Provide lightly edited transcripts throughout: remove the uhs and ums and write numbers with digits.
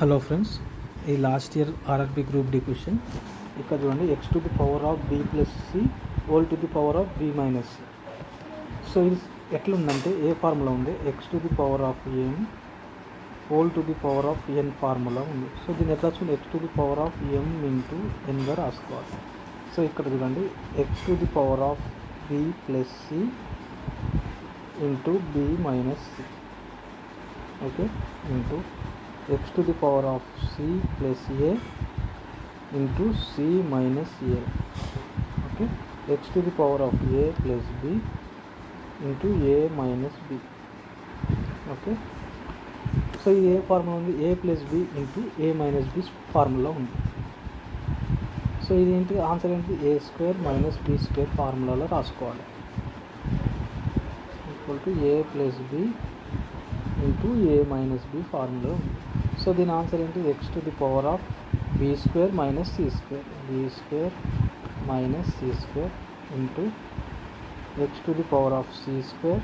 Hello friends, ఈ last year RRB group D question. ఇక్కడ చూడండి, x to the power of b plus c whole to the power of b minus c. So ఇది ఎట్లుందంటే ఏ formula ఉంది, x to the power of m whole to the power of n formula ఉంది. So దీన్ని ఎట్లా చూడండి, x to the power of m into nగా రాసుకోవాలి. సో ఇక్కడ చూడండి, x to the power of b plus c into b minus c, okay, into x to the power of c plus a into c minus a, okay, x to the power of a plus b into a minus b, okay. So ఇది ఏ formula ఉంది, a plus b into a minus b formula ఉంది. So ఇది ఏంటి, answer ఏంటి, a square minus b square ఫార్ములాలో రాసుకోవాలి. Equal to a plus b into a minus b formula ఉంది. సో దీని ఆన్సర్ ఏంటి, x to the power of b square minus c square, b square minus c square into x to the power of c square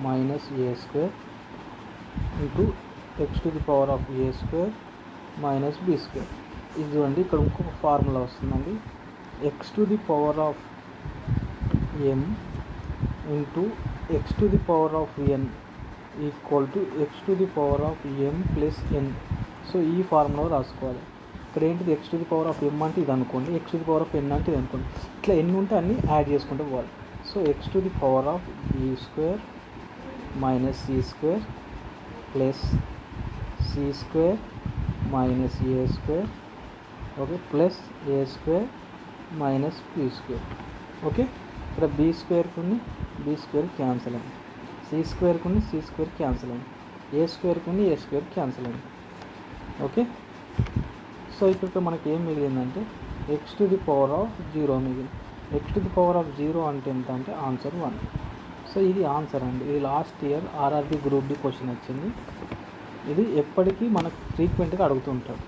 minus a square into x to the power of a square minus b square. ఇది చూడండి, ఇక్కడ ఇంకొక formula వస్తుందండి, x to the power of m into x to the power of n equal to x to the power of m plus n. So ఈ formula రాసుకోవాలి. ఇక్కడ ఏంటిది, x to the power of m అంటే ఇది అనుకోండి, x to the power of n అంటే ఇది అనుకోండి. ఇట్లా ఎన్ని ఉంటే అన్నీ యాడ్ చేసుకుంటూ పోవాలి. So x to the power of b square minus c square plus c square minus a square, okay, plus a square minus b square, okay. ఇక్కడ b స్క్వేర్కి b స్క్వేర్ క్యాన్సిల్ అయింది, c స్క్వేర్కి c స్క్వేర్ క్యాన్సిల్ అయింది, a స్క్వేర్కి a square cancel అయింది, okay. So ఇక్కడ మనకి ఏం మిగిలిందంటే x to the power of 0 మిగిలింది. x to the power of 0 అంటే ఎంత అంటే ఆన్సర్ 1. సో ఇది ఆన్సర్ అండి. ఇది last year RRB group D question వచ్చింది. ఇది ఎప్పటికీ మనకు ఫ్రీక్వెంట్గా అడుగుతుంటాడు.